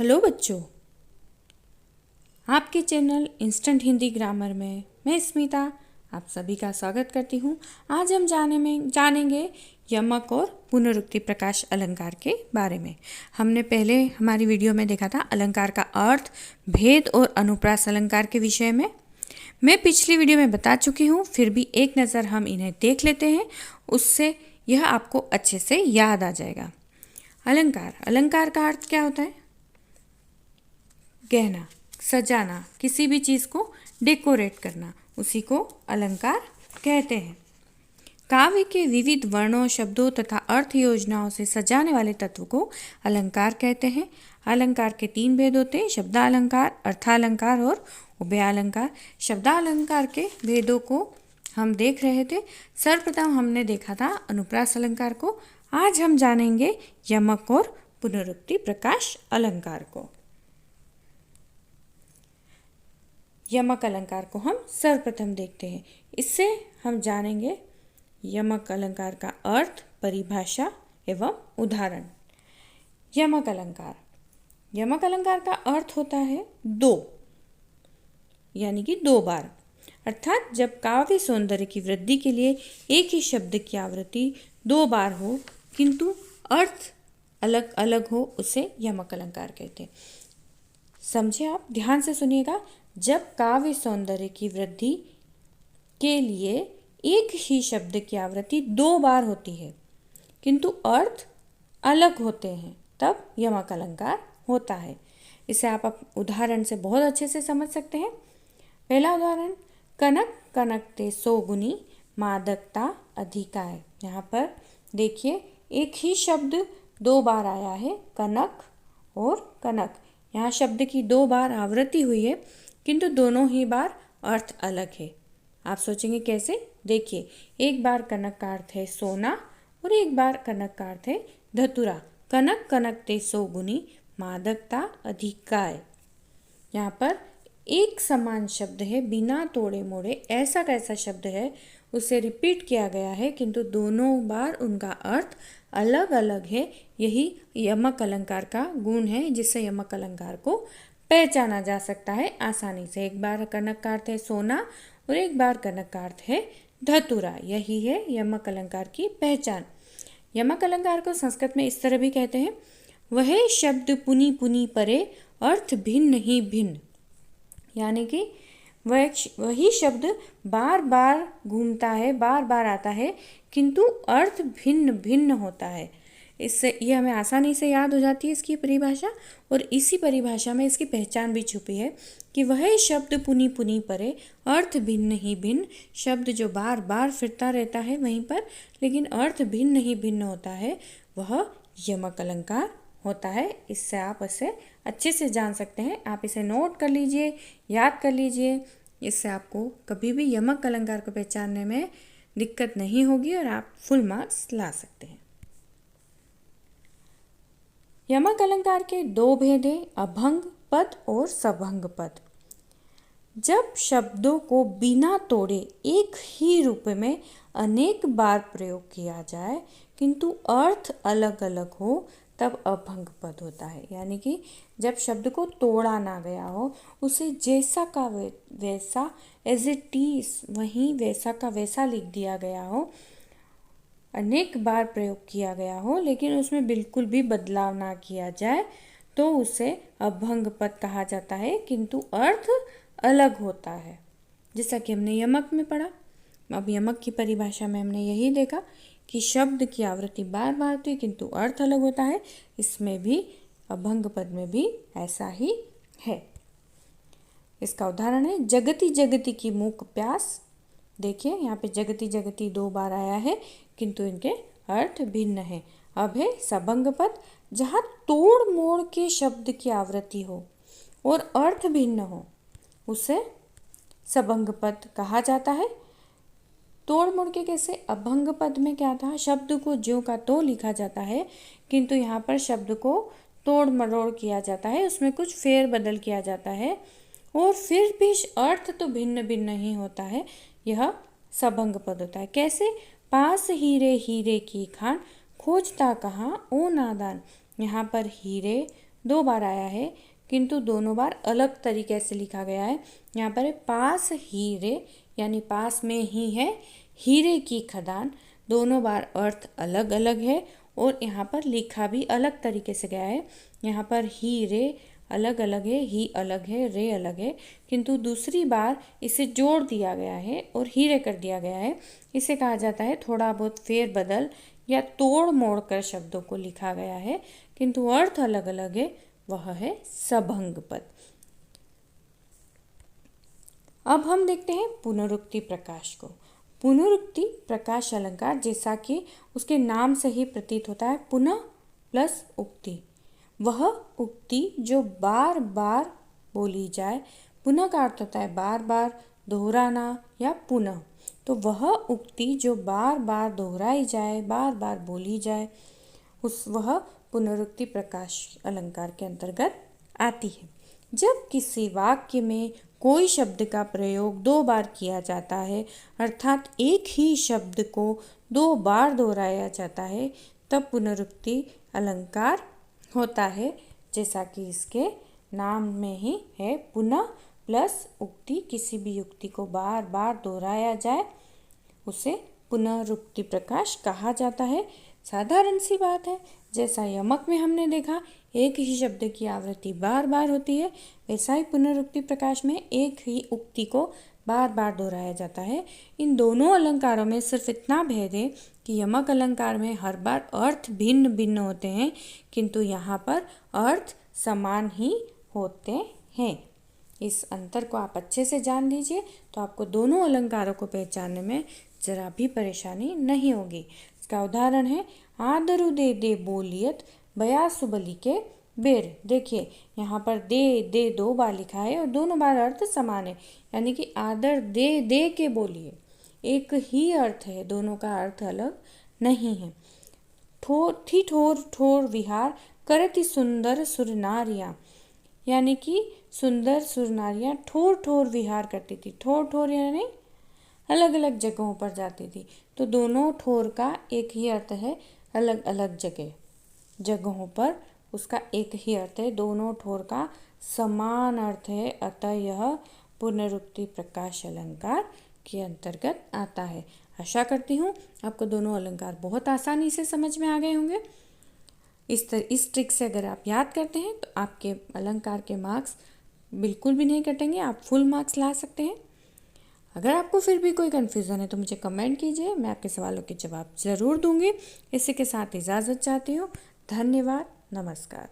Hello बच्चों, आपके channel instant Hindi grammar में मैं स्मिता आप सभी का स्वागत करती हूँ। आज हम जानेंगे यमक और पुनरुक्ति प्रकाश अलंकार के बारे में। हमने पहले हमारी वीडियो में देखा था अलंकार का अर्थ, भेद और अनुप्रास अलंकार के विषय में। मैं पिछली वीडियो में बता चुकी हूँ, फिर भी एक नज़र हम इन्हें देख लेते हैं, उससे यह आपको अच्छे से याद आ जाएगा। अलंकार का अर्थ क्या होता है? गहना, सजाना, किसी भी चीज़ को डेकोरेट करना, उसी को अलंकार कहते हैं। काव्य के विविध वर्णों, शब्दों तथा अर्थ योजनाओं से सजाने वाले तत्व को अलंकार कहते हैं। अलंकार के 3 भेद होते हैं: शब्दालंकार, अर्थालंकार और उभयालंकार। शब्दालंकार के भेदों को हम देख रहे थे। सर्वप्रथम हमने देखा था अनुप्रास अलंकार को। आज हम जानेंगे यमक और पुनरुक्ति प्रकाश अलंकार को। यमक अलंकार को हम सर्वप्रथम देखते हैं। इससे हम जानेंगे यमक अलंकार का अर्थ, परिभाषा एवं उदाहरण। यमक अलंकार का अर्थ होता है 2, यानी कि 2 बार। अर्थात जब काव्य सौंदर्य की वृद्धि के लिए एक ही शब्द की आवृत्ति 2 बार हो किंतु अर्थ अलग अलग हो, उसे यमक अलंकार कहते हैं। समझे आप, ध्यान से सुनिएगा। जब काव्य सौंदर्य की वृद्धि के लिए एक ही शब्द की आवृत्ति 2 बार होती है किंतु अर्थ अलग होते हैं, तब यमक अलंकार होता है। इसे आप उदाहरण से बहुत अच्छे से समझ सकते हैं। पहला उदाहरण, कनक कनकते सो गुनी मादकता अधिकाय। यहाँ पर देखिए, एक ही शब्द 2 बार आया है, कनक और कनक। यहाँ शब्द की 2 बार आवृत्ति हुई है किंतु दोनों ही बार अर्थ अलग है। आप सोचेंगे कैसे? देखिए, एक बार कनक का अर्थ है सोना और एक बार कनक का अर्थ है धतुरा। कनक कनकते सो गुनी मादकता अधिकाय। यहाँ पर एक समान शब्द है, बिना तोड़े मोड़े ऐसा कैसा शब्द है, उसे रिपीट किया गया है किंतु दोनों बार उनका अर्थ अलग अलग है। यही यमक अलंकार का गुण है, जिससे यमक अलंकार को पहचाना जा सकता है आसानी से। एक बार कनक का अर्थ है सोना और एक बार कनक का अर्थ है धतुरा। यही है यमक अलंकार की पहचान। यमक अलंकार को संस्कृत में इस तरह भी कहते हैं, वह शब्द पुनि पुनि परे अर्थ भिन्न ही भिन्न। यानी कि वही शब्द बार बार घूमता है, बार बार आता है किंतु अर्थ भिन्न भिन्न होता है। इससे ये हमें आसानी से याद हो जाती है इसकी परिभाषा, और इसी परिभाषा में इसकी पहचान भी छुपी है कि वह शब्द पुनि पुनि परे अर्थ भिन्न ही भिन्न। शब्द जो बार बार फिरता रहता है वहीं पर, लेकिन अर्थ भिन्न ही भिन्न होता है, वह यमक अलंकार होता है। इससे आप इसे अच्छे से जान सकते हैं। आप इसे नोट कर लीजिए, याद कर लीजिए। इससे आपको कभी भी यमक अलंकार को पहचानने में दिक्कत नहीं होगी और आप फुल मार्क्स ला सकते हैं। यमक अलंकार के 2 भेद हैं, अभंग पद और सभंग पद। जब शब्दों को बिना तोड़े एक ही रूप में अनेक बार प्रयोग किया जाए किंतु अर्थ अलग अलग हो, तब अभंग पद होता है। यानी कि जब शब्द को तोड़ा ना गया हो, उसे जैसा का वैसा एज इट इज वहीं वैसा का वैसा लिख दिया गया हो, अनेक बार प्रयोग किया गया हो लेकिन उसमें बिल्कुल भी बदलाव ना किया जाए, तो उसे अभंग पद कहा जाता है किंतु अर्थ अलग होता है। जैसा कि हमने यमक में पढ़ा। अब यमक की परिभाषा में हमने यही देखा कि शब्द की आवृत्ति बार बार होती है किंतु अर्थ अलग होता है। इसमें भी अभंग पद में भी ऐसा ही है। इसका उदाहरण है, जगति जगति की मूक प्यास। देखिए, यहाँ पे जगति जगति 2 बार आया है किंतु इनके अर्थ भिन्न है। अब है सभंग पद, जहाँ तोड़ मोड़ के शब्द की आवृत्ति हो और अर्थ भिन्न हो, उसे सभंग पद कहा जाता है। तोड़ मोड़ के कैसे? अभंग पद में क्या था, शब्द को ज्यों का त्यों लिखा जाता है किंतु यहाँ पर शब्द को तोड़ मरोड़ किया जाता है, उसमें कुछ फेर बदल किया जाता है और फिर भी अर्थ तो भिन्न भिन्न ही होता है। यह सभंग पद होता है। कैसे? पास हीरे हीरे की खान खोजता कहाँ ओ नादान। यहाँ पर हीरे 2 बार आया है, किंतु दोनों बार अलग तरीके से लिखा गया है। यहाँ पर है पास हीरे, यानी पास में ही है हीरे की खदान। दोनों बार अर्थ अलग अलग है और यहाँ पर लिखा भी अलग तरीके से गया है। यहाँ पर हीरे अलग अलग है, ही अलग है, रे अलग है, किंतु दूसरी बार इसे जोड़ दिया गया है और हीरे कर दिया गया है। इसे कहा जाता है थोड़ा बहुत फेर बदल या तोड़ मोड़ कर शब्दों को लिखा गया है, किंतु अर्थ अलग अलग है, वह है सभंग पद। अब हम देखते हैं पुनरुक्ति प्रकाश को। पुनरुक्ति प्रकाश अलंकार, जैसा कि उसके नाम से ही प्रतीत होता है, पुनः प्लस उक्ति, वह उक्ति जो बार बार बोली जाए। पुनः का अर्थ होता है बार बार, दोहराना या पुनः, तो वह उक्ति जो बार बार दोहराई जाए, बार बार बोली जाए, वह पुनरुक्ति प्रकाश अलंकार के अंतर्गत आती है। जब किसी वाक्य में कोई शब्द का प्रयोग 2 बार किया जाता है, अर्थात एक ही शब्द को 2 बार दोहराया जाता है, तब पुनरुक्ति अलंकार होता है, जैसा कि इसके नाम में ही है, पुनः प्लस उक्ति। किसी भी युक्ति को बार बार दोहराया जाए उसे पुनरुक्ति प्रकाश कहा जाता है। साधारण सी बात है, जैसा यमक में हमने देखा एक ही शब्द की आवृत्ति बार बार होती है, वैसा ही पुनरुक्ति प्रकाश में एक ही उक्ति को बार बार दोहराया जाता है। इन दोनों अलंकारों में सिर्फ इतना भेद है कि यमक अलंकार में हर बार अर्थ भिन्न भिन्न होते हैं, किंतु यहाँ पर अर्थ समान ही होते हैं। इस अंतर को आप अच्छे से जान लीजिए तो आपको दोनों अलंकारों को पहचानने में जरा भी परेशानी नहीं होगी। इसका उदाहरण है आदरु दे दे बोलियत बयासु बलि के बेर। देखिए यहाँ पर दे 2 बार लिखा है और दोनों बार अर्थ समान है, यानी कि आदर दे के बोलिए, एक ही अर्थ है, दोनों का अर्थ अलग नहीं है। ठोर ठोर विहार करती सुंदर सुरनारियाँ, यानी कि सुंदर सुरनारियाँ ठोर ठोर विहार करती थी। ठोर ठोर यानी अलग अलग जगहों पर जाती थी, तो दोनों ठोर का एक ही अर्थ है, अलग अलग जगहों पर उसका एक ही अर्थ है, दोनों ठोर का समान अर्थ है, अतः यह पुनरुक्ति प्रकाश अलंकार के अंतर्गत आता है। आशा करती हूँ आपको दोनों अलंकार बहुत आसानी से समझ में आ गए होंगे। इस ट्रिक से अगर आप याद करते हैं तो आपके अलंकार के मार्क्स बिल्कुल भी नहीं कटेंगे, आप फुल मार्क्स ला सकते हैं। अगर आपको फिर भी कोई कन्फ्यूज़न है तो मुझे कमेंट कीजिए, मैं आपके सवालों के जवाब ज़रूर दूंगी। इसी के साथ इजाज़त चाहती हूँ। धन्यवाद, नमस्कार।